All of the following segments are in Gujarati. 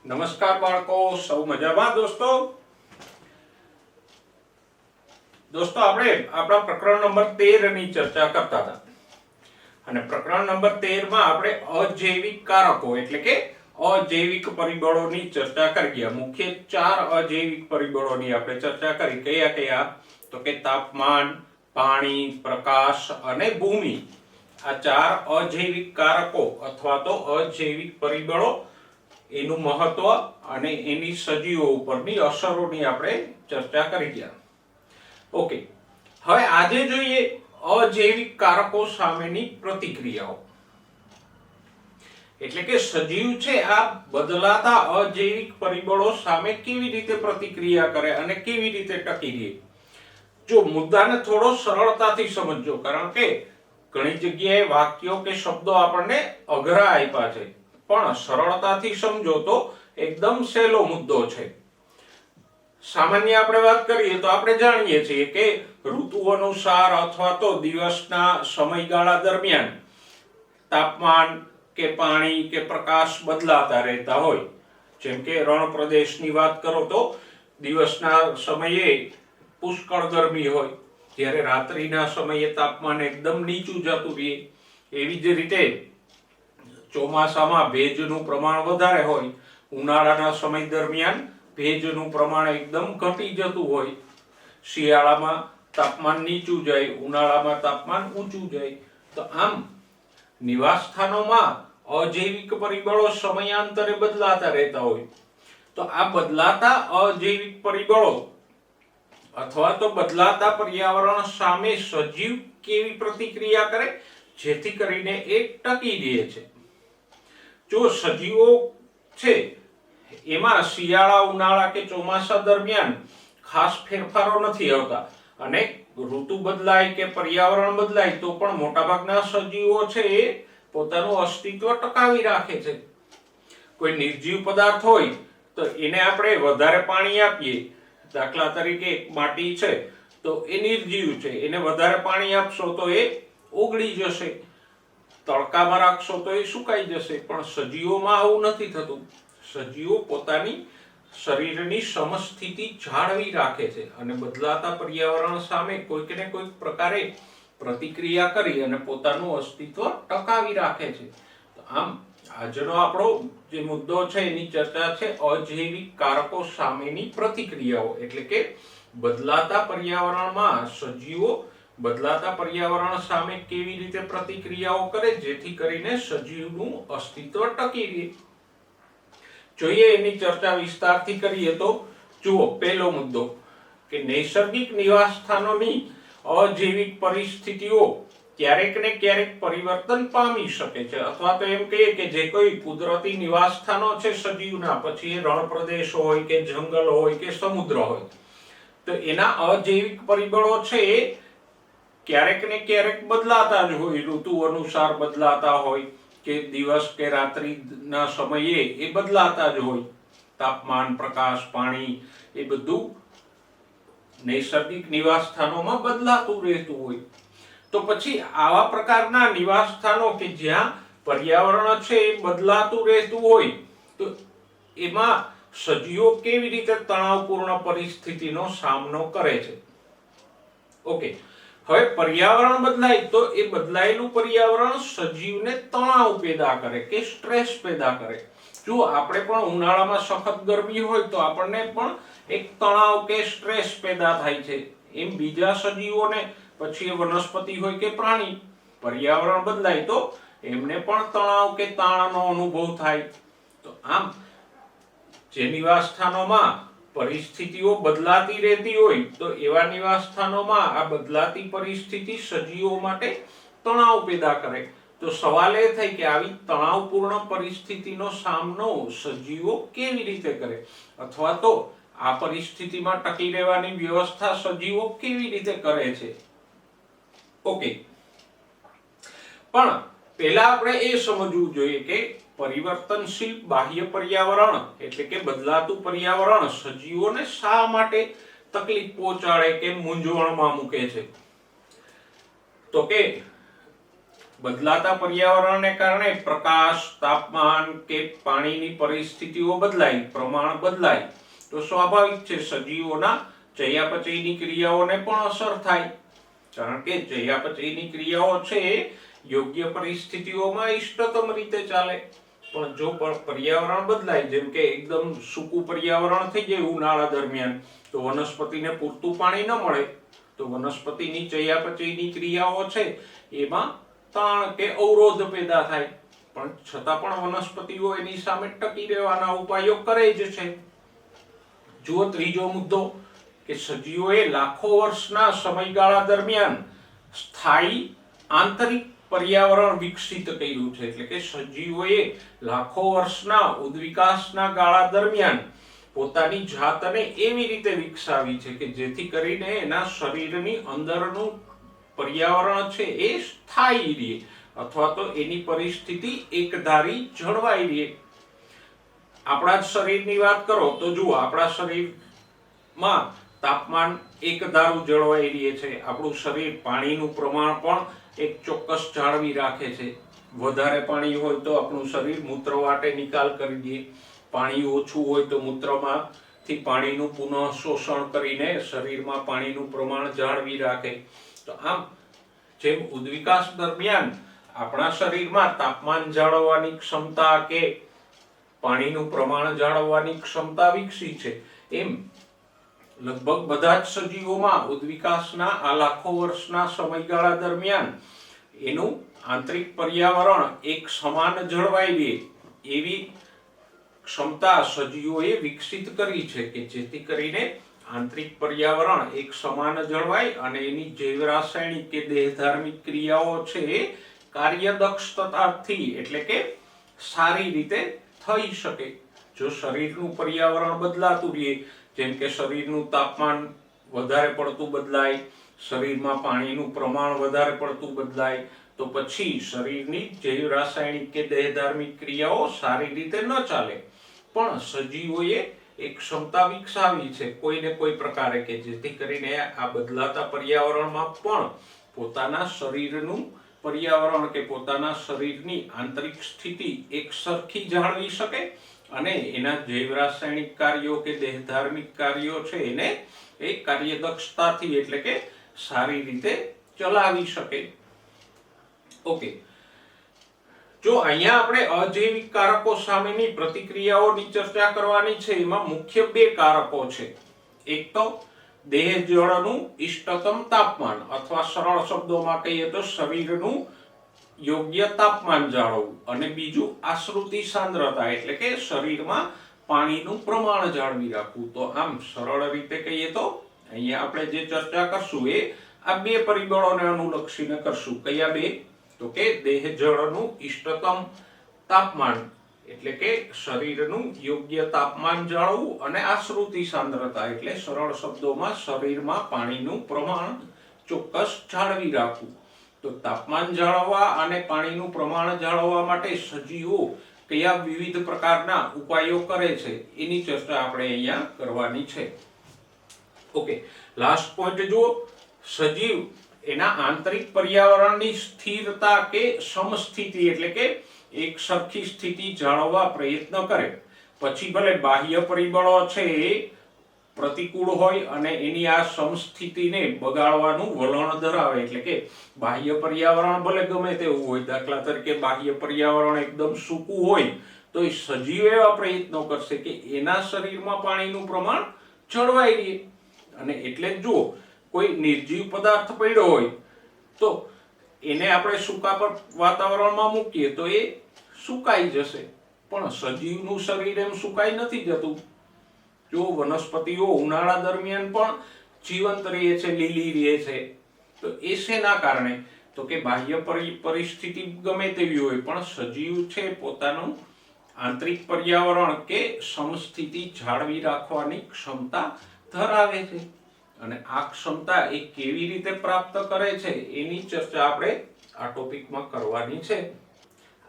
નમસ્કાર બાળકો, સૌ મજામાં? દોસ્તો આપણે આપણા પ્રકરણ નંબર 13 ની ચર્ચા કરતા હતા અને પ્રકરણ નંબર 13 માં આપણે અજૈવિક કારકો એટલે કે અજૈવિક પરિબળોની ચર્ચા કરી ગયા. મુખ્ય 4 અજૈવિક પરિબળોની આપણે ચર્ચા કરી. કયા કયા? તો કે તાપમાન, પાણી, પ્રકાશ અને ભૂમિ. આ 4 અજૈવિક કારકો અથવા તો અજૈવિક પરિબળો, એનું મહત્વ અને એની સજીવો ઉપરની અસરોની આપણે ચર્ચા કરી ગયા. ઓકે, હવે આજે જોઈએ અજૈવિક કારકો સામેની પ્રતિક્રિયાઓ. એટલે કે સજીવ છે આ બદલાતા અજૈવિક પરિબળો સામે કેવી રીતે પ્રતિક્રિયા કરે અને કેવી રીતે ટકી રહે. જો મુદ્દાને થોડો સરળતાથી સમજજો, કારણ કે ઘણી જગ્યાએ વાક્યો કે શબ્દો આપણને અઘરા આપ્યા છે, પણ સરળતાથી સમજો તો એકદમ સહેલો મુદ્દો છે. સામાન્ય આપણે વાત કરીએ તો આપણે જાણીએ છીએ કે ઋતુ અનુસાર અથવા તો દિવસના સમયગાળા દરમિયાન તાપમાન કે પાણી કે પ્રકાશ બદલાતા રહેતા હોય. જેમ કે રણ પ્રદેશની વાત કરો તો દિવસના સમયે પુષ્કળ ગરમી હોય, જ્યારે રાત્રિના સમયે તાપમાન એકદમ નીચું જતું રહે. એવી જ રીતે ચોમાસામાં ભેજનું પ્રમાણ વધારે હોય, ઉનાળાના સમય દરમિયાન ભેજનું પ્રમાણ એકદમ ઘટી જતું હોય, શિયાળામાં તાપમાન નીચું જાય, ઉનાળામાં તાપમાન ઊંચું જાય. તો આમ નિવાસસ્થાનોમાં અજૈવિક પરિબળો સમયાંતરે બદલાતા રહેતા હોય. તો આ બદલાતા અજૈવિક પરિબળો અથવા તો બદલાતા પર્યાવરણ સામે સજીવ કેવી પ્રતિક્રિયા કરે જેથી કરીને એ ટકી રહે છે. જો સજીવો છે એમાં શિયાળા, ઉનાળા કે ચોમાસા દરમિયાન ખાસ ફેરફારો નથી આવતા અને ઋતુ બદલાય કે પર્યાવરણ બદલાય તો પણ મોટાભાગના સજીવો છે એ પોતાનું અસ્તિત્વ ટકાવી રાખે છે. કોઈ નિર્જીવ પદાર્થ હોય તો એને આપણે વધારે પાણી આપીએ, દાખલા તરીકે માટી છે તો એ નિર્જીવ છે, એને વધારે પાણી આપશો તો એ ઓગળી જશે, તડકામાં રાખશો તો એ સુકાઈ જશે. પણ સજીવોમાં આવું નથી થતું. સજીવો પોતાની શરીરની સમસ્થિતિ જાળવી રાખે છે અને બદલાતા પર્યાવરણ સામે કોઈક ને કોઈક પ્રકારે પ્રતિક્રિયા કરી અને પોતાનું અસ્તિત્વ ટકાવી રાખે છે. તો આમ આજનો આપણો જે મુદ્દો છે એની ચર્ચા છે અજૈવિક કારકો સામેની પ્રતિક્રિયાઓ. એટલે કે બદલાતા પર્યાવરણમાં સજીવો બદલાતા પર્યાવરણ સામે કેવી રીતે પ્રતિક્રિયાઓ કરે જેથી કરીને સજીવનું અસ્તિત્વ ટકી રહે. જોઈએ એની ચર્ચા વિસ્તારથી કરીએ તો જુઓ, પહેલો મુદ્દો કે નૈસર્ગિક નિવાસસ્થાનોની અજૈવિક પરિસ્થિતિઓ ક્યારેક ને ક્યારેક પરિવર્તન પામી શકે છે. અથવા તો એમ કહીએ કે જે કોઈ કુદરતી નિવાસસ્થાનો છે સજીવના, પછી એ રણ પ્રદેશ હોય કે જંગલ હોય કે સમુદ્ર હોય, તો એના અજૈવિક પરિબળો છે એ ક્યારેક ને ક્યારેક બદલાતા જ હોય. ઋતુ અનુસાર બદલાતા હોય કે દિવસ કે રાત્રિના સમયે એ બદલાતા જ હોય. તાપમાન, પ્રકાશ, પાણી એ બધું નૈસર્ગિક નિવાસસ્થાનોમાં બદલાતું રહેતું હોય. તો પછી આવા પ્રકારના નિવાસસ્થાનો કે જ્યાં પર્યાવરણ છે એ બદલાતું રહેતું હોય તો એમાં સજીવો કેવી રીતે તણાવપૂર્ણ પરિસ્થિતિનો સામનો કરે છે. ઓકે, હવે પર્યાવરણ બદલાય તો એ બદલાયેલું પર્યાવરણ સજીવને તણાવ પેદા કરે કે સ્ટ્રેસ પેદા કરે. જો આપણે પણ ઉનાળામાં સખત ગરમી હોય તો આપણને પણ એક તણાવ કે સ્ટ્રેસ પેદા થાય છે. એમ બીજા સજીવોને, પછી એ વનસ્પતિ હોય કે પ્રાણી, પર્યાવરણ બદલાય તો એમને પણ તણાવ કે તાણનો અનુભવ થાય. તો આમ જે નિવાસસ્થાનોમાં પરિસ્થિતિઓ બદલાતી રહેતી હોય તો એવા નિવાસસ્થાનોમાં આ બદલાતી પરિસ્થિતિ સજીવો માટે તણાવ પેદા કરે. તો સવાલ એ થાય કે આવી તણાવપૂર્ણ પરિસ્થિતિનો સામનો સજીવો કેવી રીતે કરે, અથવા તો આ પરિસ્થિતિમાં ટકી રહેવાની વ્યવસ્થા સજીવો કેવી રીતે કરે છે. ઓકે, પણ પહેલા આપણે એ સમજવું જોઈએ કે પરિવર્તનશીલ બાહ્ય પર્યાવરણ એટલે કે બદલાતું પર્યાવરણ સજીવોને શા માટે તકલીફ પહોંચાડે કે મૂંઝવણમાં મૂકે છે. તો કે બદલાતા પર્યાવરણને કારણે પ્રકાશ, તાપમાન કે પાણીની પરિસ્થિતિઓ બદલાય, પ્રમાણ બદલાય તો સ્વાભાવિક છે સજીવોના ચયાપચયની ક્રિયાઓને પણ અસર થાય, કારણ કે ચયાપચયની ક્રિયાઓ છે યોગ્ય પરિસ્થિતિઓમાં ઇષ્ટતમ રીતે ચાલે. પણ જો પર્યાવરણ બદલાય, જેમ કે એકદમ સૂકું પર્યાવરણ થઈ જાય ઉનાળા દરમિયાન, તો વનસ્પતિને પૂરતું પાણી ન મળે તો વનસ્પતિની ચયાપચયની ક્રિયાઓ છે એમાં તાણ કે અવરોધ પેદા થાય. પણ છતાં પણ વનસ્પતિઓ એની સામે ટકી રહેવાના ઉપાયો કરે જ છે. જુઓ ત્રીજો મુદ્દો કે સજીવોએ લાખો વર્ષના સમયગાળા દરમિયાન સ્થાયી આંતરિક પર્યાવરણ વિકસિત કર્યું છે. એટલે કે સજીવોએ લાખો વર્ષના ઉદ્વિકાસના ગાળા દરમિયાન પોતાની જાતને એવી રીતે વિકસાવી છે કે જેથી કરીને એના શરીરની અંદરનું પર્યાવરણ છે એ સ્થાયી રહે, અથવા તો એની પરિસ્થિતિ એકધારી જળવાઈ રહે. આપણા જ શરીરની વાત કરો તો જુઓ, આપણા શરીરમાં તાપમાન એકધારું જળવાઈ રહે છે. આપણું શરીર પાણીનું પ્રમાણ પણ એક ચોક્કસ જાળવી રાખે છે. વધારે પાણી હોય તો આપણું શરીર મૂત્ર વાટે નિકાલ કરી દે, પાણી ઓછું હોય તો મૂત્રમાંથી પાણીનું પુનઃ શોષણ કરીને શરીરમાં પાણીનું પ્રમાણ જાળવી રાખે. તો આમ જેમ ઉદ્વિકાસ દરમિયાન આપણા શરીરમાં તાપમાન જાળવવાની ક્ષમતા કે પાણીનું પ્રમાણ જાળવવાની ક્ષમતા વિકસી છે, એમ લગભગ બધા જ સજીવોમાં ઉદ્વિકાસના આ લાખો વર્ષના સમયગાળા દરમિયાન એનું આંતરિક પર્યાવરણ એક સમાન જળવાઈ રહે એવી ક્ષમતા સજીવોએ વિકસિત કરી છે કે જેથી કરીને આંતરિક પર્યાવરણ એક સમાન જળવાય અને એની જૈવ રાસાયણિક કે દેહધાર્મિક ક્રિયાઓ છે એ કાર્યદક્ષતાથી એટલે કે સારી રીતે થઈ શકે. જો શરીરનું પર્યાવરણ બદલાતું રહે, જેમ કે શરીરનું તાપમાન વધારે પડતું બદલાય, શરીરમાં પાણીનું પ્રમાણ વધારે પડતું બદલાય, તો પછી શરીરની જૈવ રાસાયણિક કે દેહધાર્મિક ક્રિયાઓ સારી રીતે ન ચાલે. પણ સજીવોએ એક ક્ષમતા વિકસાવી છે કોઈને કોઈ પ્રકારે કે જેથી કરીને આ બદલાતા પર્યાવરણમાં પણ પોતાના શરીરનું પર્યાવરણ કે પોતાના શરીરની આંતરિક સ્થિતિ એક સરખી જાળવી શકે અને એના જૈવ રાસાયણિક કાર્યો કે દેહધાર્મિક કાર્યો છે એને એ કાર્યદક્ષતાથી એટલે કે સારી રીતે ચલાવી શકે. ઓકે, જો અહીંયા આપણે અજૈવિક કારકો સામેની પ્રતિક્રિયાઓની ચર્ચા કરવાની છે. એમાં મુખ્ય બે કારકો છે. એક તો દેહ જળનું ઇષ્ટતમ તાપમાન, અથવા સરળ શબ્દોમાં કહીએ તો શરીરનું યોગ્ય તાપમાન જાળવવું, અને બીજું આશ્રુતિ સાંદ્રતા એટલે કે શરીરમાં પાણીનું પ્રમાણ જાળવી રાખવું. તો આમ સરળ રીતે કહીએ તો અહીંયા આપણે જે ચર્ચા કરશું એ આ બે પરિબળોને અનુલક્ષીને કરશું. કયા બે? તો કે દેહ જળનું ઇષ્ટતમ તાપમાન એટલે કે શરીરનું યોગ્ય તાપમાન જાળવવું, અને આશ્રુતિ સાંદ્રતા એટલે સરળ શબ્દોમાં શરીરમાં પાણીનું પ્રમાણ ચોક્કસ જાળવી રાખવું. તો તાપમાન જાળવવા અને પાણીનું પ્રમાણ જાળવવા માટે સજીવો કયા વિવિધ પ્રકારના ઉપાયો કરે છે એની ચર્ચા આપણે અહીંયા કરવાની છે. ઓકે, લાસ્ટ પોઈન્ટ જુઓ. સજીવ એના આંતરિક પર્યાવરણની સ્થિરતા કે સમસ્થિતિ એટલે કે એક સરખી સ્થિતિ જાળવવા પ્રયત્ન કરે, પછી ભલે બાહ્ય પરિબળો છે એ પ્રતિકૂળ હોય અને એની આ સમસ્થિતિને બગાડવાનું વલણ ધરાવે, એટલે કે બાહ્ય પર્યાવરણ ભલે ગમે તેવું હોય, દાખલા તરીકે બાહ્ય પર્યાવરણ એકદમ સૂકું હોય તો એ સજીવ એવા પ્રયત્નો કરશે કે એના શરીરમાં પાણીનું પ્રમાણ જળવાઈ રહે. અને એટલે જ જુઓ, કોઈ નિર્જીવ પદાર્થ પડ્યો હોય તો એને આપણે સૂકા વાતાવરણમાં મૂકીએ તો એ સુકાઈ જશે, પણ સજીવનું શરીર એમ સુકાઈ નથી જતું. જો વનસ્પતિઓ ઉનાળા દરમિયાન પણ જીવંત રહે છે, લીલી રહે છે, તો એ શેના કારણે? તો કે બાહ્ય પરિસ્થિતિ ગમે તેવી હોય પણ સજીવ છે પોતાનું આંતરિક પર્યાવરણ કે સમસ્થિતિ જાળવી રાખવાની ક્ષમતા ધરાવે છે. અને આ ક્ષમતા એ કેવી રીતે પ્રાપ્ત કરે છે એની ચર્ચા આપણે આ ટોપિકમાં કરવાની છે.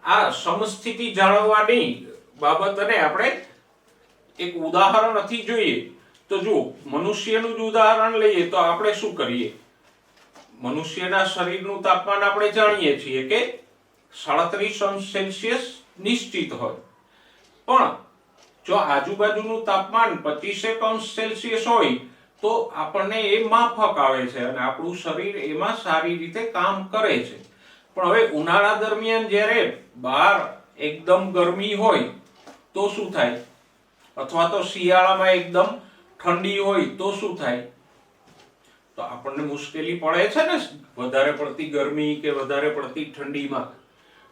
આ સમસ્થિતિ જાળવવાની બાબતને આપણે એક ઉદાહરણથી જોઈએ તો જુઓ, મનુષ્યનું જ ઉદાહરણ લઈએ તો આપણે શું કરીએ? મનુષ્યના શરીરનું તાપમાન આપણે જાણીએ છીએ કે 37 નિશ્ચિત હોય, પણ જો આજુબાજુનું તાપમાન 25 હોય તો આપણને એ માફક આવે છે અને આપણું શરીર એમાં સારી રીતે કામ કરે છે. પણ હવે ઉનાળા દરમિયાન જ્યારે બહાર એકદમ ગરમી હોય તો શું થાય, અથવા તો શિયાળામાં એકદમ ઠંડી હોય તો શું થાય? તો આપણને મુશ્કેલી પડે છે ને વધારે પડતી ગરમી કે વધારે પડતી ઠંડીમાં.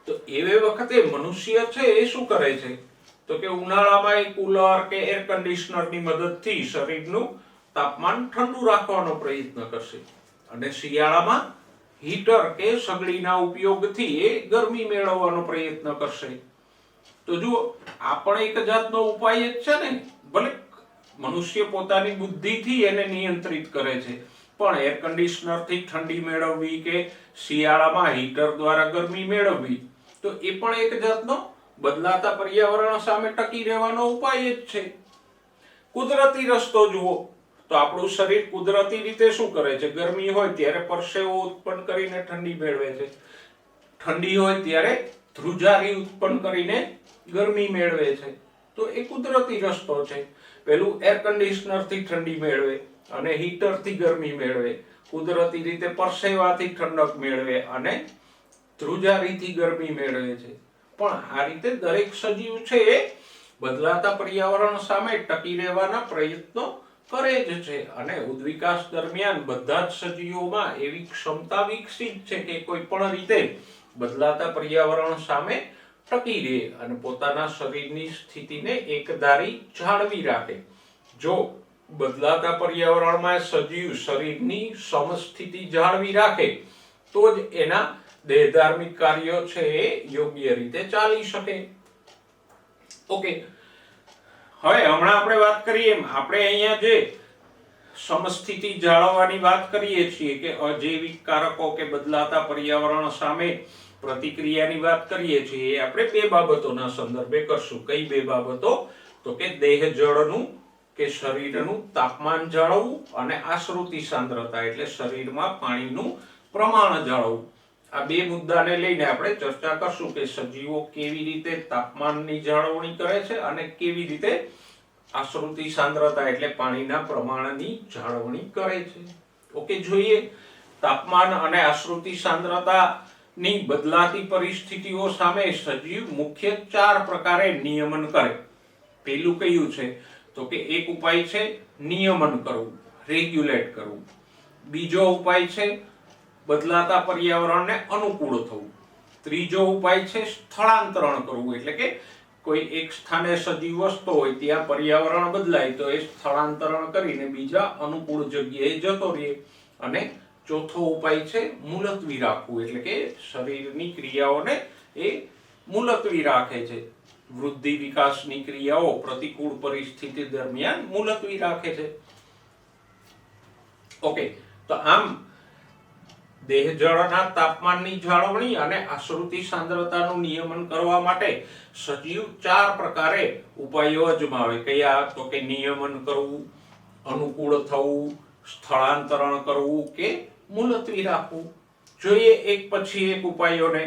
તો એવે વખતે મનુષ્ય છે એ શું કરે છે તો કે ઉનાળામાં એ કુલર કે એર કન્ડિશનરની મદદથી શરીરનું તાપમાન ઠંડુ રાખવાનો પ્રયત્ન કરશે અને શિયાળામાં હીટર કે સગડીના ઉપયોગથી એ ગરમી મેળવવાનો પ્રયત્ન કરશે. તો જુઓ, આ પણ એક જાતનો ઉપાય જ છે ને. ભલે મનુષ્ય પોતાની બુદ્ધિથી એને નિયંત્રિત કરે છે, પણ એર કન્ડિશનરથી ઠંડી મેળવવી કે શિયાળામાં હીટર દ્વારા ગરમી મેળવવી તો એ પણ એક જાતનો બદલાતા પર્યાવરણ સામે ટકી રહેવાનો ઉપાય જ છે. કુદરતી રસ્તો જુઓ તો આપણું શરીર કુદરતી રીતે શું કરે છે, ગરમી હોય ત્યારે પરસેવો ઉત્પન્ન કરીને ઠંડી મેળવે છે, ઠંડી હોય ત્યારે ધ્રુજારી ઉત્પન્ન કરીને ગરમી મેળવે છે. તો એ કુદરતી રસ્તો છે. પેલું એર કન્ડિશનરથી ઠંડી મેળવે અને હીટરથી ગરમી મેળવે, કુદરતી રીતે પરસેવાથી ઠંડક મેળવે અને ધ્રુજારીથી ગરમી મેળવે છે. પણ આ રીતે દરેક સજીવ છે એ બદલાતા પર્યાવરણ સામે ટકી રહેવાના પ્રયત્નો કરે જ છે અને ઉદ્વિકાસ દરમિયાન બધા જ સજીવોમાં એવી ક્ષમતા વિકસિત છે કે કોઈ પણ રીતે બદલાતા પર્યાવરણ સામે ટકી રહે અને પોતાના શરીરની સ્થિતિને એકધારી જાળવી રાખે. જો બદલાતા પર્યાવરણમાં સજીવ શરીરની સમસ્થિતિ જાળવી રાખે તો જ એના દેહધાર્મિક કાર્યો છે એ યોગ્ય રીતે ચાલી શકે. ઓકે, હવે હમણાં આપણે વાત કરીએ એમ આપણે અહીંયા જે સમસ્થિતિ જાળવવાની વાત કરીએ છીએ કે અજૈવિક કારકો કે બદલાતા પર્યાવરણ સામે પ્રતિક્રિયાની વાત કરીએ છીએ, એ આપણે બે બાબતોના સંદર્ભે કરશું. કઈ બે બાબતો? તો કે દેહ જળનું કે શરીરનું તાપમાન જાળવવું અને આશ્રુતિ સાંદ્રતા એટલે શરીરમાં પાણીનું પ્રમાણ જાળવવું. આ બે મુદ્દાને લઈને આપણે ચર્ચા કરશું કે સજીવો કેવી રીતે તાપમાનની જાળવણી કરે છે અને કેવી રીતે આશ્રુતિ સાંદ્રતા એટલે પાણીના પ્રમાણની જાળવણી કરે છે. ઓકે, જોઈએ તાપમાન અને આશ્રુતિ સાંદ્રતાની બદલાતી પરિસ્થિતિઓ સામે સજીવ મુખ્ય 4 પ્રકારે નિયમન કરે. પેલું કયું છે તો કે એક ઉપાય છે નિયમન કરવું, રેગ્યુલેટ કરવું. બીજો ઉપાય છે બદલાતા પર્યાવરણને અનુકૂળ થવું. ત્રીજો ઉપાય છે સ્થળાંતરણ કરવું, એટલે કે કોઈ એક સ્થાને સજીવ વસતો હોય ત્યાં પર્યાવરણ બદલાય તો એ સ્થળાંતરણ કરીને બીજા અનુકૂળ જગ્યાએ જતો રહે. અને ચોથો ઉપાય છે મુલતવી રાખવું, એટલે કે શરીરની ક્રિયાઓને એ મુલતવી રાખે છે. વૃદ્ધિ વિકાસની ક્રિયાઓ પ્રતિકૂળ પરિસ્થિતિ દરમિયાન મુલતવી રાખે છે. ઓકે, તો આમ દેહજળના તાપમાનની જાળવણી અને આશ્રુતિ સાંદ્રતાનું નિયમન કરવા માટે સજીવ 4 પ્રકારે ઉપાયો અજમાવે. કયા? તો કે નિયમન કરવું, અનુકૂળ થવું, સ્થળાંતરણ કરવું કે મુલતવી રાખવું. જોઈએ એક પછી એક ઉપાયોને.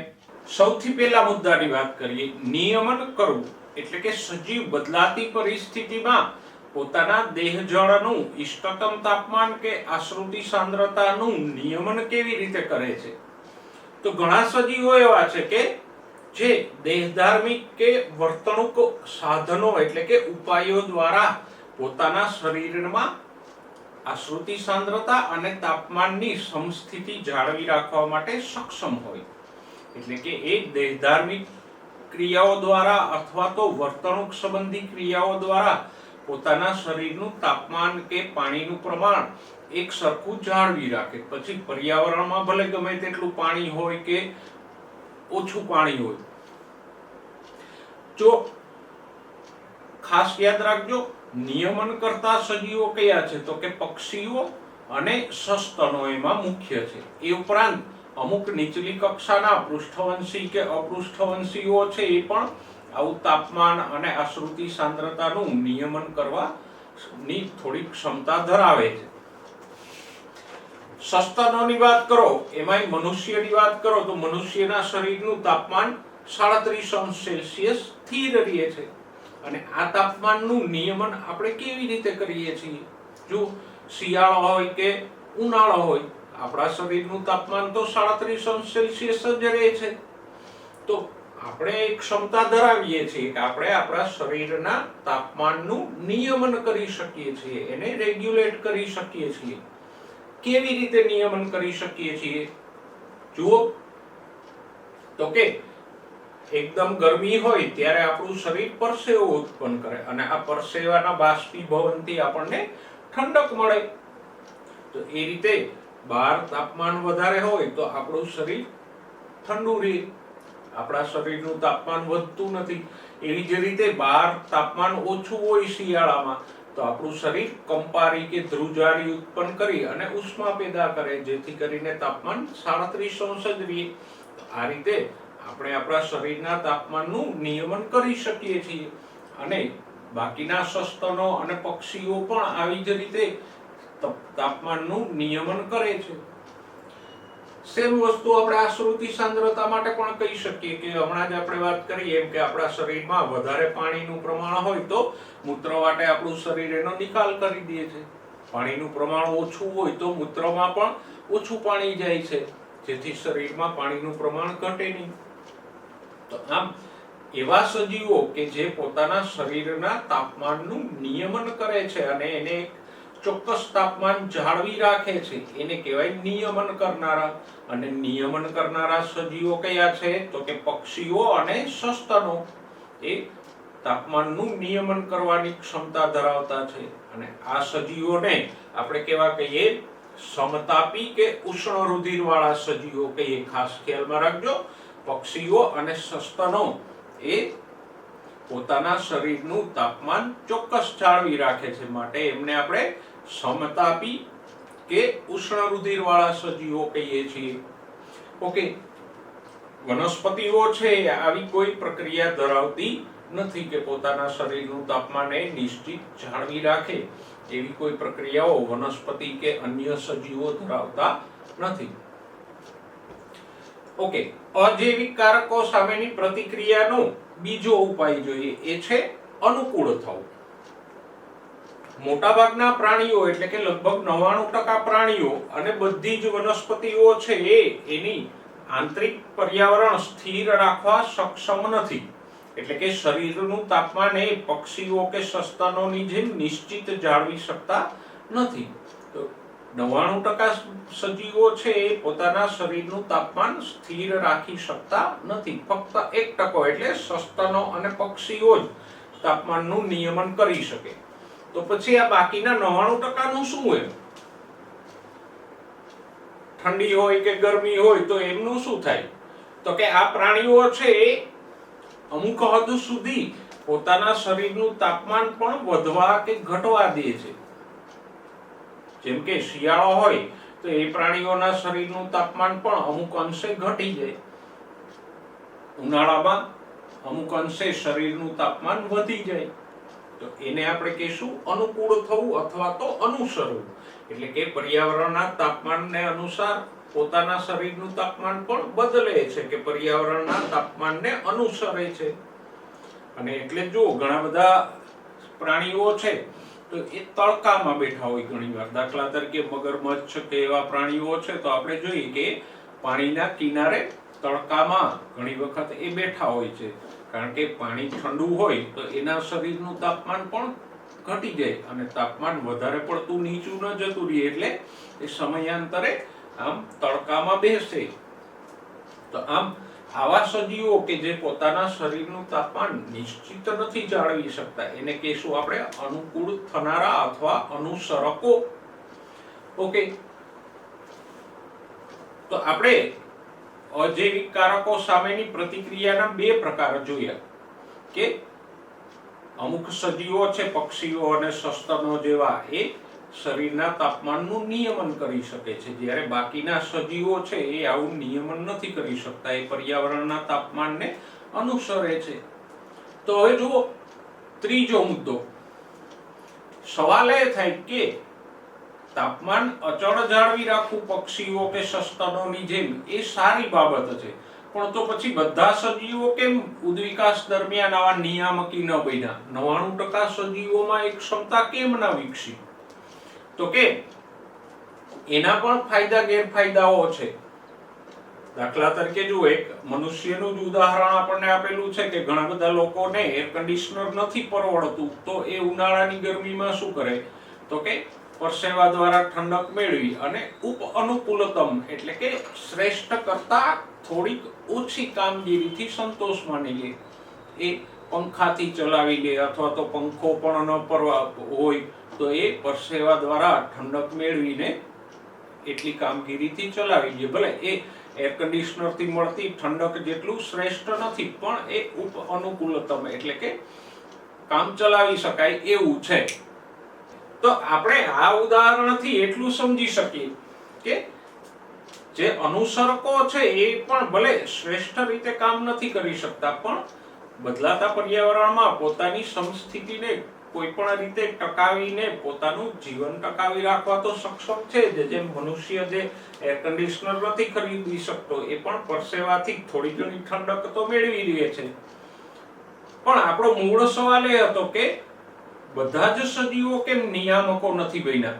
સૌથી પહેલા મુદ્દાની વાત કરીએ, નિયમન કરવું એટલે કે સજીવ બદલાતી પરિસ્થિતિમાં પોતાના દેહજળનું ઇષ્ટતમ તાપમાન કે આશ્રુતિ સાંદ્રતાનું નિયમન કેવી રીતે કરે છે. તો ઘણા સજીવો એવા છે કે જે દેહધાર્મિક કે વર્તણૂક સાધનો એટલે કે ઉપાયો દ્વારા પોતાના શરીરમાં આશ્રુતિ સાંદ્રતા અને તાપમાનની સમસ્થિતિ જાળવી રાખવા માટે સક્ષમ હોય. એટલે કે એ દેહધાર્મિક ક્રિયાઓ દ્વારા અથવા તો વર્તણૂક સંબંધી ક્રિયાઓ દ્વારા પોતાના શરીરનું તાપમાન કે પાણીનું પ્રમાણ એક સરખું જાળવી રાખે. પછી પર્યાવરણમાં ભલે ગમે તેટલું પાણી હોય કે ઓછું પાણી હોય. જો ખાસ યાદ રાખજો, નિયમન કરતા સજીવો કયા છે તો કે પક્ષીઓ અને સસ્તનો એમાં મુખ્ય છે. એ ઉપરાંત અમુક નીચલી કક્ષાના પૃષ્ઠવંશી કે અપૃષ્ઠવંશીઓ છે એ પણ આવું તાપમાન અને આશ્રુતિ સાંદ્રતાનું નિયમન કરવાની થોડી ક્ષમતા ધરાવે છે. સસ્તનોની વાત કરો, એમાંય મનુષ્યની વાત કરો તો મનુષ્યના શરીરનું તાપમાન 37°C સ્થિર રહે છે. અને આ તાપમાનનું નિયમન આપણે કેવી રીતે કરીએ છીએ? જો શિયાળો હોય કે ઉનાળો હોય, આપણા શરીરનું તાપમાન તો 37°C જ રહે છે. તો આપણે એક ક્ષમતા ધરાવીએ છીએ કે આપણે આપણા શરીરના તાપમાનનું નિયમન કરી શકીએ છીએ, એને રેગ્યુલેટ કરી શકીએ છીએ. કેવી રીતે નિયમન કરી શકીએ છીએ? જુઓ તો કે એકદમ ગરમી હોય ત્યારે આપણું શરીર પરસેવો ઉત્પન્ન કરે અને આ પરસેવાના બાષ્પીભવનથી આપણને ઠંડક મળે. તો એ રીતે બહાર તાપમાન વધારે હોય તો આપણું શરીર ઠંડુ રહે, આપણા શરીરનું તાપમાન વધતું નથી. એવી જ રીતે બહાર તાપમાન ઓછું હોય શિયાળામાં તો આપણું શરીર કંપારી કે ધ્રુજારી ઉત્પન્ન કરી અને ઉષ્મા પેદા કરે, જેથી કરીને તાપમાન 37° જ રહે. આ રીતે આપણે આપણા શરીરના તાપમાનનું નિયમન કરી શકીએ છીએ. અને બાકીના સસ્તનો અને પક્ષીઓ પણ આવી જ રીતે તાપમાનનું નિયમન કરે છે. સેમ વસ્તુ આપણે આશ્રુતિ સાંદ્રતા માટે પણ કહી શકીએ કે હમણાં જ આપણે વાત કરી એમ કે આપણા શરીરમાં વધારે પાણીનું પ્રમાણ હોય તો મૂત્ર વાટે આપણું શરીર એનો નિકાલ કરી દે છે. પાણીનું પ્રમાણ ઓછું હોય તો મૂત્રમાં પણ ઓછું પાણી જાય છે, જેથી શરીરમાં પાણીનું પ્રમાણ ઘટે નહીં. તો આમ એવા સજીવો કે જે પોતાના શરીરના તાપમાનનું નિયમન કરે છે અને એને ચોક્કસ તાપમાન જાળવી રાખે છે, એને કહેવાય નિયમન કરનારા. અને નિયમન કરનારા સજીવો કયા છે? તો કે પક્ષીઓ અને સસ્તનો એ તાપમાનનું નિયમન કરવાની ક્ષમતા ધરાવતા છે. અને આ સજીવોને આપણે કેવા કહીએ? સમતાપી કે ઉષ્ણ રુધિરવાળા સજીવો કહીએ. ખાસ ખ્યાલમાં રાખજો, પક્ષીઓ અને સસ્તનો એ પોતાના શરીરનું તાપમાન ચોક્કસ જાળવી રાખે છે, માટે એમને આપણે સમતાપી કે ઉષ્ણ રુધિરવાળા સજીવો કહીએ છીએ. ઓકે, વનસ્પતિઓ છે આવી કોઈ પ્રક્રિયા ધરાવતી નથી કે પોતાના શરીરનું તાપમાન એ નિશ્ચિત જાળવી રાખે. એવી કોઈ પ્રક્રિયાઓ વનસ્પતિ કે અન્ય સજીવો ધરાવતા નથી. ઓકે, અજૈવિક કારકો સામેની પ્રતિક્રિયાનો બીજો ઉપાય જોઈએ, એ છે અનુકૂળ થવું. મોટાભાગના પ્રાણીઓ એટલે કે લગભગ 99% પ્રાણીઓ અને બધી જ વનસ્પતિઓ છે એ એની આંતરિક પર્યાવરણ સ્થિર રાખવા સક્ષમ નથી. એટલે કે શરીરનું તાપમાન એ પક્ષીઓ કે સસ્તનોની જેમ નિશ્ચિત જાળવી શકતા નથી. તો 99% સજીવો છે એ પોતાના શરીરનું તાપમાન સ્થિર રાખી શકતા નથી. ફક્ત 1% એટલે સસ્તનો અને પક્ષીઓ જ તાપમાનનું નિયમન કરી શકે. તો પછી આ બાકીના 99% નું શું? એમ ઠંડી હોય કે ગરમી હોય તો એમનું શું થાય? તો કે આ પ્રાણીઓ છે એ અમુક હદ સુધી પોતાના શરીરનું તાપમાન પણ વધવા કે ઘટવા દે છે. જેમ કે શિયાળો હોય તો એ પ્રાણીઓના શરીરનું તાપમાન પણ અમુક અંશે ઘટી જાય. ઉનાળામાં અમુક અંશે શરીરનું તાપમાન વધી જાય. તો એને આપણે કહીશું અનુકૂળ થવું અથવા તો અનુસરવું. એટલે કે પર્યાવરણના તાપમાનને અનુસાર પોતાના શરીરનું તાપમાન પણ બદલે છે કે પર્યાવરણના તાપમાનને અનુસરે છે. અને એટલે જો ઘણા બધા પ્રાણીઓ છે તો એ તડકામાં બેઠા હોય ઘણીવાર. દાખલા તરીકે મગરમચ્છ કે એવા પ્રાણીઓ છે તો આપણે જોઈએ કે પાણીના કિનારે તડકામાં ઘણી વખત એ બેઠા હોય છે, કારણ કે પાણી ઠંડુ હોય તો એના શરીરનું તાપમાન પણ ઘટી જાય અને તાપમાન વધારે પડતું નીચું ન જતું રહે, એટલે એ સમયાંતરે આમ તડકામાં બેસે. તો આમ આવા સજીવો કે જે પોતાના શરીરનું તાપમાન નિશ્ચિત નથી જાળવી શકતા એને કહીશું આપણે અનુકૂળ થનારા અથવા અનુસરકો. ઓકે, તો આપણે અજૈવિક કારકો સામેની પ્રતિક્રિયાના 2 પ્રકાર જોયા કે અમુક સજીવો છે, પક્ષીઓ અને સસ્તનો જેવા, એ શરીરના તાપમાનનું નિયમન કરી શકે છે, જ્યારે બાકીના સજીવો છે એ આવું નિયમન નથી કરી શકતા, એ પર્યાવરણના તાપમાનને અનુસરે છે. તો હવે જુઓ ત્રીજો મુદ્દો. સવાલ એ થાય કે તાપમાન અચળ જાળવી રાખવું પક્ષીઓ કે સસ્તનોની જેમ એ સારી બાબત છે, પણ તો પછી બધા સજીવો કેમ ઉદ્વિકાસ દરમિયાન આવા નિયામકી ન બન્યા? 99% સજીવોમાં એક ક્ષમતા કેમ ના વિકસી? તો કે એના પણ ફાયદા ગેરફાયદાઓ છે. દાખલા તરીકે જો એક મનુષ્યનું જ ઉદાહરણ આપણને આપેલું છે કે ઘણા બધા લોકોને એર કન્ડિશનર નથી પરવડતું, તો એ ઉનાળાની ગરમીમાં શું કરે? તો કે પરસેવા દ્વારા ઠંડક મેળવી અને અનુકૂલતમ એટલે કે શ્રેષ્ઠ કરતા થોડીક ઓછી કામગીરીથી સંતોષ માની લે. એ પંખાથી ચલાવી લે, અથવા તો પંખો પણ ન પરવા હોય તો એ પરસેવા દ્વારા ઠંડક મેળવીને એટલી કામગીરીથી ચલાવી લે. ભલે એ એર કન્ડિશનરથી મળતી ઠંડક જેટલું શ્રેષ્ઠ નથી, પણ એ અનુકૂલતમ એટલે કે કામ ચલાવી શકાય એવું છે. તો આપણે આ ઉદાહરણથી એટલું સમજી શકીએ કે જે અનુસરકો છે એ પણ ભલે શ્રેષ્ઠ રીતે કામ નથી કરી શકતા, પણ બદલાતા પર્યાવરણમાં પોતાની સમસ્થિતિને કોઈ પણ રીતે ટકાવીને પોતાનું જીવન ટકાવી રાખવા તો સક્ષમ છે જ. જેમ મનુષ્ય જે એર કન્ડિશનર નથી ખરીદી શકતો, એ પણ પરસેવાથી થોડી ઘણી ઠંડક તો મેળવી લે છે. પણ આપણો મૂળ સવાલ એ હતો કે બધા જ સજીવો કેમ નિયામકો નથી બન્યા?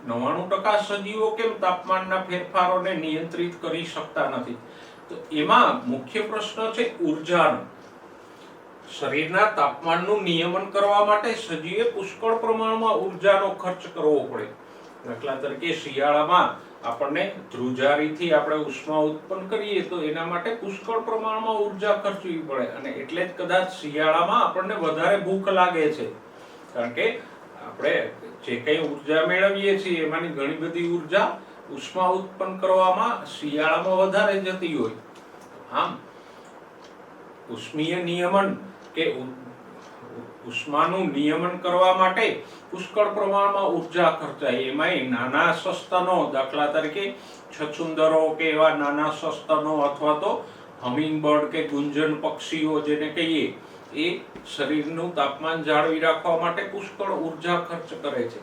99% સજીવો કેમ તાપમાનના ફેરફારોને નિયંત્રિત કરી શકતા નથી? તો એમાં મુખ્ય પ્રશ્ન છે ઉર્જાનો. શરીરના તાપમાનનું નિયમન કરવા માટે સજીવે પુષ્કળ પ્રમાણમાં ઉર્જાનો ખર્ચ કરવો પડે. દાખલા તરીકે શિયાળામાં આપણને ધ્રુજારીથી આપણે ઉષ્મા ઉત્પન્ન કરીએ તો એના માટે પુષ્કળ પ્રમાણમાં ઉર્જા ખર્ચવી પડે, અને એટલે જ કદાચ શિયાળામાં આપણને વધારે ભૂખ લાગે છે, કારણ કે આપણે જે કંઈ ઉર્જા મેળવીએ છીએ એમાંની ઘણી બધી ઉર્જા ઉષ્મા ઉત્પન્ન કરવામાં શિયાળામાં વધારે જતી હોય. આમ ઉષ્મીય નિયમન કે ઉષ્માનું નિયમન કરવા માટે પુષ્કળ પ્રમાણમાં ઉર્જા ખર્ચાય. એમાંય નાના સસ્તનો, દાખલા તરીકે છછુંદરો કે એવા નાના સસ્તનો અથવા તો હમિંગબર્ડ કે ગુંજન પક્ષીઓ જેને કહીએ, એ શરીરનું તાપમાન જાળવી રાખવા માટે પુષ્કળ ઉર્જા ખર્ચ કરે છે.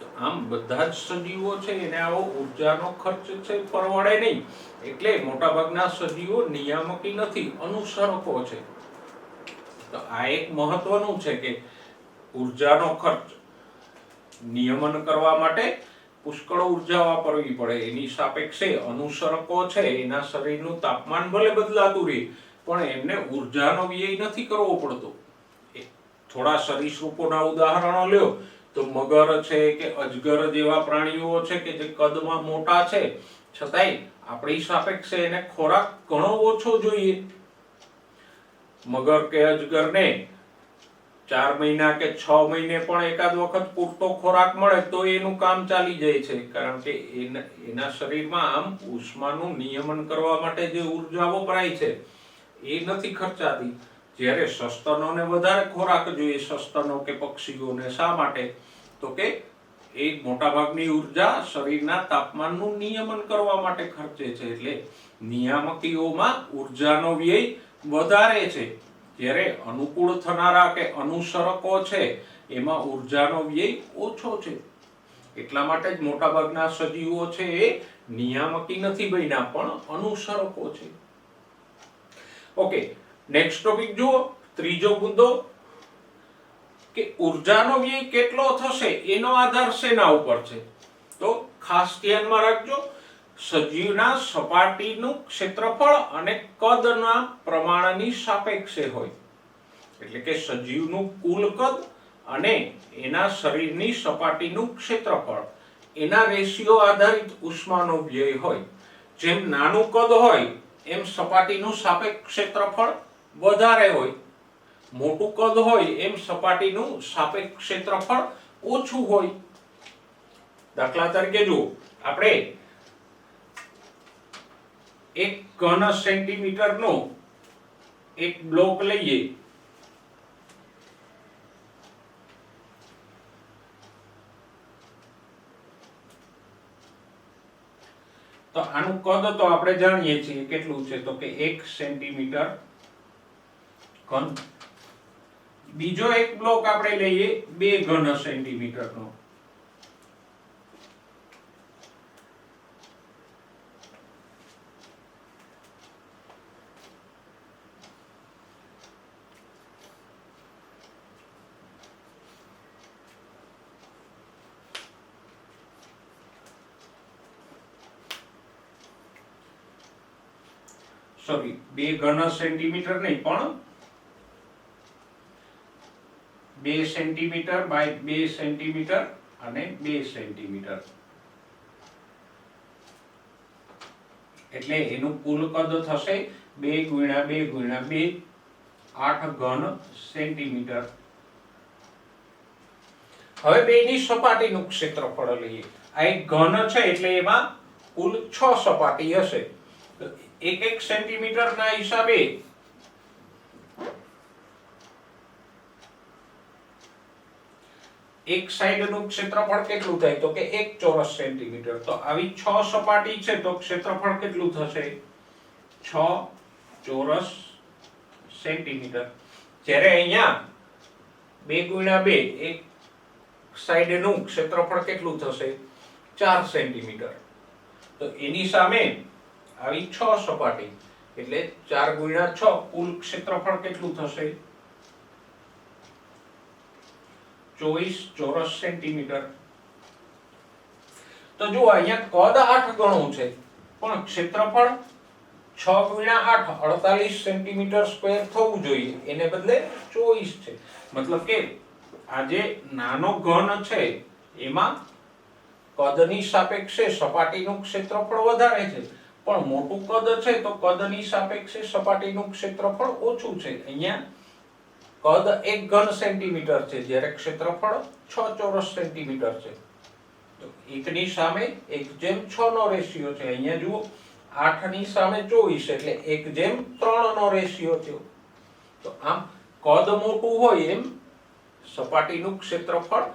તો આમ બધા જ સજીવો છે એને આવો ઉર્જાનો ખર્ચ છે પરવડે નહીં, એટલે મોટાભાગના સજીવો નિયામકી નથી, અનુસરકો છે. તો આ એક મહત્વનું છે કે ઉર્જાનો ખર્ચ નિયમન કરવા માટે પુષ્કળ ઉર્જા વાપરવી પડે. એની સાપેક્ષે અનુસરકો છે એના શરીરનું તાપમાન ભલે બદલાતું રહે, પણ એમને ઉર્જાનો વ્યય નથી કરવો પડતો. થોડા સરીસૃપોના ઉદાહરણો લ્યો તો મગર છે કે અજગર જેવા પ્રાણીઓ છે કે જે કદમાં મોટા છે, છતાંય આપણી સાપેક્ષે એને ખોરાક ઘણો ઓછો જોઈએ. મગર કે અજગરને 4 મહિના કે 6 મહિને પણ એકાદ વખત પૂરતો ખોરાક મળે તો એનું કામ ચાલી જાય છે, કારણ કે એના શરીરમાં આમ ઉષ્માનું નિયમન કરવા માટે જે ઉર્જા વપરાય છે એ નથી ખર્ચાતી. જ્યારે સસ્તનોને વધારે ખોરાક જોઈએ, સસ્તનો કે પક્ષીઓને. શા માટે? તો કે એ મોટાભાગની ઉર્જા શરીરના તાપમાનનું નિયમન કરવા માટે ખર્ચે છે, એટલે નિયામકીઓમાં ઉર્જાનો વ્યય વધારે છે. જ્યારે અનુકૂળ થનારા કે અનુસરકો છે એમાં ઉર્જાનો વ્યય ઓછો છે. એટલા માટે જ મોટાભાગના સજીવો છે એ નિયામકી નથી બન્યા, પણ અનુસરકો છે. ઓકે, નેક્સ્ટ ટોપિક જુઓ, ત્રીજો મુદ્દો કે ઉર્જાનો વ્યય કેટલો થશે એનો આધાર શેના ઉપર છે? તો ખાસ ધ્યાનમાં રાખજો, સજીવના સપાટીનું ક્ષેત્રફળ અને કદના પ્રમાણની સાપેક્ષે હોય. એટલે કે સજીવનું કુલ કદ અને એના શરીરની સપાટીનું ક્ષેત્રફળ, એના રેશિયો આધારિત ઉષ્માનો વ્યય હોય. જેમ નાનું કદ હોય એમ સપાટીનું સાપેક્ષ ક્ષેત્રફળ વધારે હોય, મોટું કદ હોય એમ સપાટીનું સાપેક્ષ ક્ષેત્રફળ ઓછું હોય. દાખલા તરીકે જો આપણે 1 ઘન સેન્ટીમીટરનો એક બ્લોક લઈએ, તો આનું કદ તો આપણે જાણીએ છીએ કેટલું છે, તો કે 1 સેન્ટીમીટર ઘન. બીજો એક બ્લોક આપણે લઈએ 2 ઘન સેન્ટીમીટરનો, સોરી 2 ઘન સેન્ટીમીટર નહીં પણ 2 સેન્ટીમીટર બાય 2 સેન્ટીમીટર અને 2 સેન્ટીમીટર, એટલે એનું કુલ કદ થશે 2 ગુણ્યા 2 ગુણ્યા 2 8 ઘન સેન્ટીમીટર. હવે બેની સપાટીનું ક્ષેત્રફળ લઈએ. આ એક ઘન છે એટલે એમાં કુલ 6 સપાટી હશે. તો 1 સેન્ટીમીટર ના હિસાબે એક સાઈડ નું ક્ષેત્રફળ કેટલું થાય તો કે 1 ચોરસ સેન્ટીમીટર. તો આવી 6 સપાટી છે તો ક્ષેત્રફળ કેટલું થશે 6 ચોરસ સેન્ટીમીટર. જ્યારે અહીંયા 2 ગુણ્યા 2 એક સાઈડ નું ક્ષેત્રફળ કેટલું થશે 4 સેન્ટીમીટર. તો એની સામે આવી 6 સપાટી એટલે 4 ગુણ્યા 6 કુલ ક્ષેત્રફળ કેટલું થશે 24 ચોરસ સેન્ટીમીટર. તો જો અહીંયા કદ 8 ગણું છે પણ ક્ષેત્રફળ 6 ગુણ્યા 8 48 સેન્ટીમીટર સ્ક્વેર થવું જોઈએ, એને બદલે 24 છે. મતલબ કે આ જે નાનો ઘન છે એમાં કદની સાપેક્ષે સપાટીનું ક્ષેત્રફળ વધારે છે, પણ મોટું કદ છે તો કદની સાપેક્ષે સપાટીનું ક્ષેત્રફળ ઓછું છે. અહીંયા કદ 1 ઘન સેન્ટીમીટર છે જ્યારે ક્ષેત્રફળ 6 ચોરસ સેન્ટીમીટર છે. તો 1 ની સામે 1/6 નો રેશિયો છે. અહીંયા જુઓ 8 ની સામે 24 એટલે 1/3 નો રેશિયો થયો. તો આમ કદ મોટું હોય એમ સપાટીનું ક્ષેત્રફળ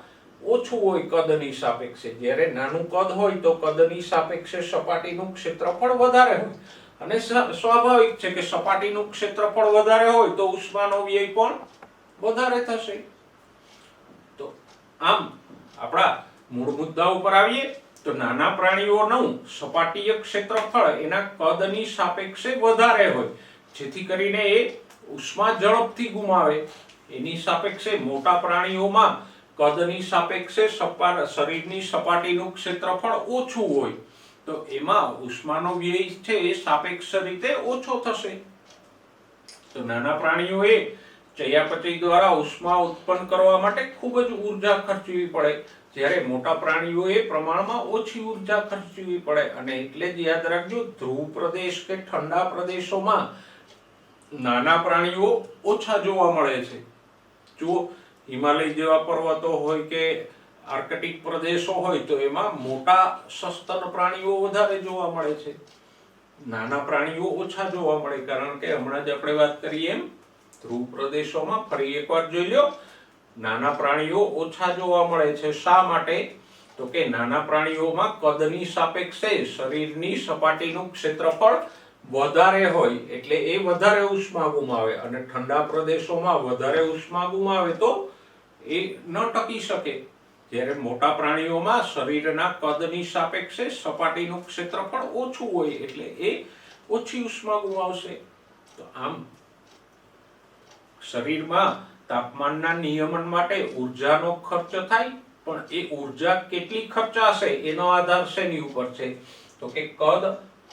ઓછું હોય કદની સાપેક્ષે, જ્યારે નાનું કદ હોય તો કદની સાપેક્ષે સપાટીનું ક્ષેત્રફળ વધારે હોય. અને સ્વાભાવિક છે કે સપાટીનું ક્ષેત્રફળ વધારે હોય તો ઉષ્માનો વ્યય પણ વધારે થશે. તો આમ આપણા મૂળ મુદ્દા ઉપર આવીએ તો નાના પ્રાણીઓનું સપાટીય ક્ષેત્રફળ એના કદની સાપેક્ષે વધારે હોય, જેથી કરીને એ ઉષ્મા ઝડપથી ગુમાવે. એની સાપેક્ષે મોટા પ્રાણીઓમાં કદની સાપેક્ષે શરીરની સપાટીનું ક્ષેત્રફળ ઓછું હોય તો એમાં ઉષ્માનો વ્યય છે એ સાપેક્ષ રીતે ઓછો થશે. તો નાના પ્રાણીઓએ ચયાપચય દ્વારા ઉષ્મા ઉત્પન્ન કરવા માટે ખૂબ જ ઊર્જા ખર્ચવી પડે, જ્યારે મોટા પ્રાણીઓએ પ્રમાણમાં ઓછી ઊર્જા ખર્ચવી પડે. અને એટલે જ યાદ રાખજો, ધ્રુવ પ્રદેશ કે ઠંડા પ્રદેશોમાં નાના પ્રાણીઓ ઓછા જોવા મળે છે. જો હિમાલય જેવા પર્વતો હોય કે આર્કટિક પ્રદેશો હોય તો એમાં મોટા સસ્તન પ્રાણીઓ વધારે જોવા મળે છે, નાના પ્રાણીઓ ઓછા જોવા મળે. કારણ કે હમણાં જ આપણે વાત કરી એમ ધ્રુવ પ્રદેશોમાં ફરી એકવાર જોઈ લો, નાના પ્રાણીઓ ઓછા જોવા મળે છે. શા માટે? તો કે નાના પ્રાણીઓમાં કદની સાપેક્ષે શરીરની સપાટીનું ક્ષેત્રફળ વધારે હોય એટલે એ વધારે ઉષ્મા ગુમાવે, અને ઠંડા પ્રદેશોમાં વધારે ઉષ્મા ગુમાવે તો એ ન ટકી શકે. જ્યારે મોટા પ્રાણીઓમાં શરીરના કદની સાપેક્ષે સપાટીનું ક્ષેત્રફળ ઓછું હોય એટલે એ ઓછી ઉષ્મા ગુમાવશે. તો આમ શરીરમાં તાપમાનના નિયમન માટે ઊર્જાનો ખર્ચ થાય, પણ એ ઊર્જા કેટલી ખર્ચાશે એનો આધાર શેની ઉપર છે તો કે કદ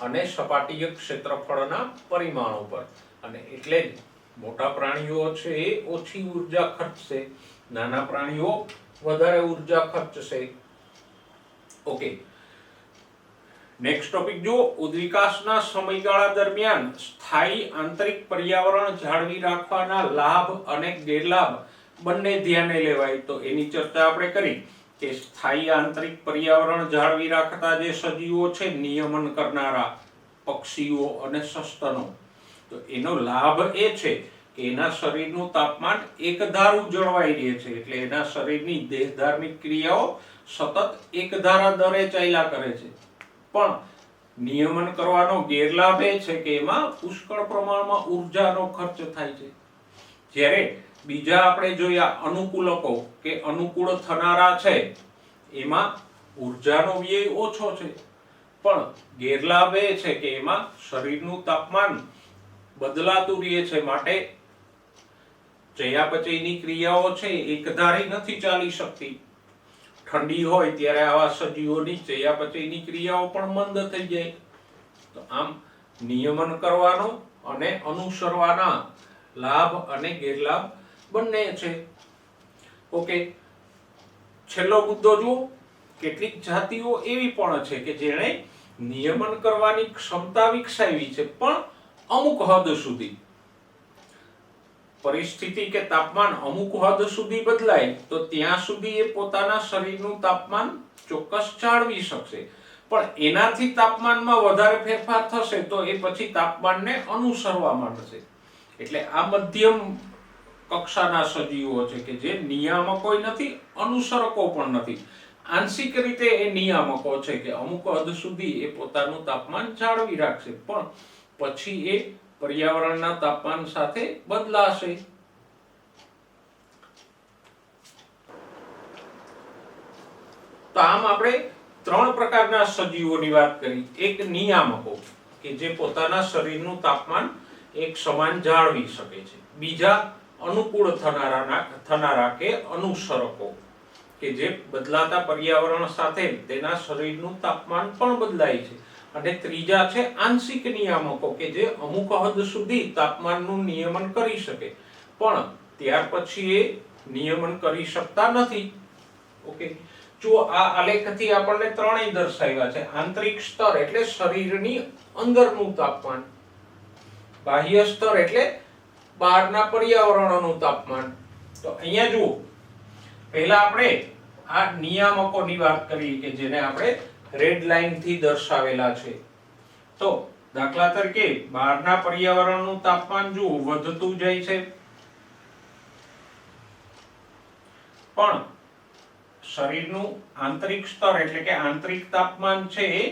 અને સપાટીય ક્ષેત્રફળના પરિમાણો પર. અને એટલે જ મોટા પ્રાણીઓ છે એ ઓછી ઊર્જા ખર્ચશે, નાના પ્રાણીઓ વધારે ઊર્જા ખર્ચશે. ઓકે, નેક્સ્ટ ટોપિક જુઓ. ઉદ્વિકાસના સમયગાળા દરમિયાન સ્થાયી આંતરિક પર્યાવરણ જાળવી રાખવાના લાભ અને ગેરલાભ બંને ધ્યાને લેવાય. તો એની ચર્ચા આપણે કરી કે સ્થાયી આંતરિક પર્યાવરણ જાળવી રાખતા જે સજીવો છે, નિયમન કરનારા પક્ષીઓ અને સસ્તનો, તો એનો લાભ એ છે કે એના શરીરનું તાપમાન એકધારું જળવાઈ રહે છે, એટલે એના શરીરની દેહધાર્મિક ક્રિયાઓ સતત એકધારા દરે ચાલ્યા કરે છે. પણ નિયમન કરવાનો ગેરલાભ એ છે કે એમાં પુષ્કળ પ્રમાણમાં ઊર્જાનો ખર્ચ થાય છે. જ્યારે બીજા આપણે જોયા અનુકૂલકો કે અનુકૂળ થનારા છે એમાં ઊર્જાનો વ્યય ઓછો છે, પણ ગેરલાભ એ છે કે એમાં શરીરનું તાપમાન બદલાતું રહે છે, માટે ચયાપચયની ક્રિયાઓ છે એકધારી નથી ચાલી શકતી. ઠંડી હોય ત્યારે આવા સજીવોની ચયાપચયની ક્રિયાઓ પણ મંદ થઈ જાય. તો આમ નિયમન કરવાનો અને અનુસરવાના લાભ અને ગેરલાભ બંને છે. ઓકે, છેલ્લો મુદ્દો જુઓ. કેટલીક જાતિઓ એવી પણ છે કે જેણે નિયમન કરવાની ક્ષમતા વિકસાવી છે, પણ અમુક હદ સુધી. પરિસ્થિતિ કે તાપમાન અમુક હદ સુધી બદલાય તો ત્યાં સુધી એ પોતાના શરીરનું તાપમાન ચોક્કસ જાળવી શકશે, પણ એનાથી તાપમાનમાં વધારે ફેરફાર થશે તો એ પછી તાપમાનને અનુસરવા માંડશે. એટલે આ મધ્યમ કક્ષાના સજીવો છે કે જે નિયામકો નથી, અનુસરકો પણ નથી. આંશિક રીતે એ નિયામકો છે કે અમુક હદ સુધી એ પોતાનું તાપમાન જાળવી રાખશે, પણ પછી એ પર્યાવરણના તાપમાન સાથે બદલાશે. તો આમ આપણે 3 પ્રકારના સજીવોની વાત કરી. એક નિયામકો કે જે પોતાના શરીરનું તાપમાન એક સમાન જાળવી શકે છે. બીજા અનુકૂળ થનારા કે અનુસરકો કે જે બદલાતા પર્યાવરણ સાથે તેના શરીરનું તાપમાન પણ બદલાય છે. અને ત્રીજા છે આંશિક નિયામકો કે જે અમુક હદ સુધી તાપમાનનું નિયમન કરી શકે, પણ ત્યાર પછી એ નિયમન કરી શકતા નથી. ઓકે, જો આ આલેખથી આપણને ત્રણેય દર્શાવ્યા છે. આંતરિક સ્તર એટલે શરીરની અંદરનું તાપમાન, બાહ્ય સ્તર એટલે બહારના પર્યાવરણનું તાપમાન. તો અહીંયા જુઓ, પહેલા આપણે આ નિયામકોની વાત કરી કે જેને આપણે રેડ લાઈન થી દર્શાવેલા છે. તો દાખલા તરીકે બહારના પર્યાવરણનું તાપમાન જુઓ વધતું જાય છે, પણ શરીરનું આંતરિક સ્તર એટલે કે આંતરિક તાપમાન છે એ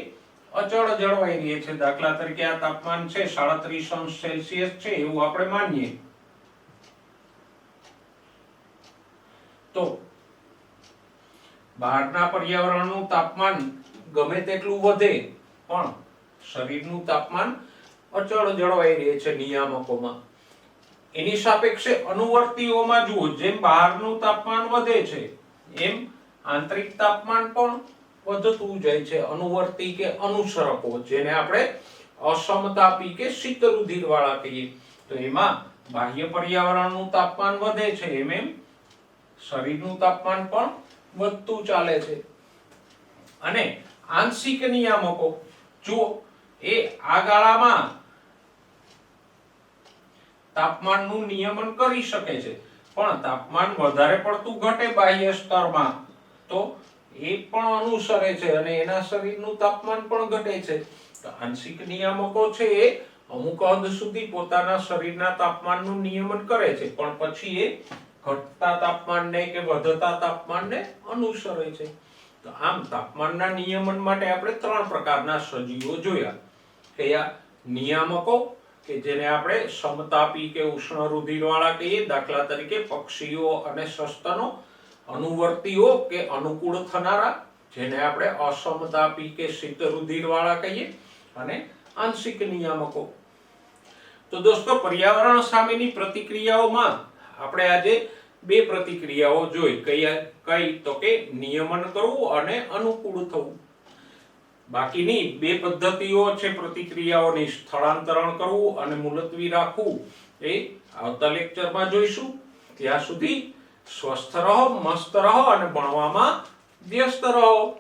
અચળ જળવાઈ રહે છે. દાખલા તરીકે આ તાપમાન છે 37°C છે એવું આપણે માનીએ. તો બહારના પર્યાવરણનું તાપમાન ગમે તેટલું વધે પણ શરીરનું તાપમાન અચળ જળવાઈ રહે છે નિયામકોમાં. એની સાપેક્ષે અનુવર્તીઓમાં જુઓ, જેમ બહારનું તાપમાન વધે છે એમ આંતરિક તાપમાન પણ વધતું જાય છે. અનુવર્તી કે અનુસરકો જેને આપણે અસમતાપી કે શીત રુધિર વાળા કહીએ. તો એમાં બાહ્ય પર્યાવરણનું તાપમાન વધે છે એમ શરીરનું તાપમાન પણ વધતું ચાલે છે. અને આંશિક નિયામકો જુઓ, એ આ ગાળામાં તાપમાનનું નિયમન કરી શકે છે, પણ તાપમાન વધારે પડતું ઘટે બાહ્ય સ્તરમાં તો એ પણ અનુસરે છે અને એના શરીરનું તાપમાન પણ ઘટે છે. તો આંશિક નિયામકો છે એ અમુક હદ સુધી પોતાના શરીરના તાપમાનનું નિયમન કરે છે, પણ પછી એ ઘટતા તાપમાનને કે વધતા તાપમાનને અનુસરે છે. તો આમ તાપમાનના નિયમન માટે આપણે 3 પ્રકારના સજીવો જોયા. કયા? નિયામકો કે જેને આપણે સમતાપી કે ઉષ્ણ રુધિરવાળા કહીએ, દાખલા તરીકે પક્ષીઓ અને સસ્તનો. અનુવર્તીઓ કે અનુકૂળ થનારા જેને આપણે અસમતાપી કે શીત રુધિરવાળા કહીએ. અને આંશિક નિયામકો. તો દોસ્તો, પર્યાવરણ સામેની પ્રતિક્રિયાઓમાં આપણે આજે 2 પ્રતિક્રિયાઓ જોઈ. કઈ તો કે નિયમન કરવું અને અનુકૂળ થવું. બાકીની 2 પદ્ધતિઓ છે પ્રતિક્રિયાઓની, સ્થળાંતરણ કરવું અને મુલતવી રાખવું, એ આવતા લેક્ચરમાં જોઈશું. ત્યાં સુધી સ્વસ્થ રહો, મસ્ત રહો અને ભણવામાં વ્યસ્ત રહો.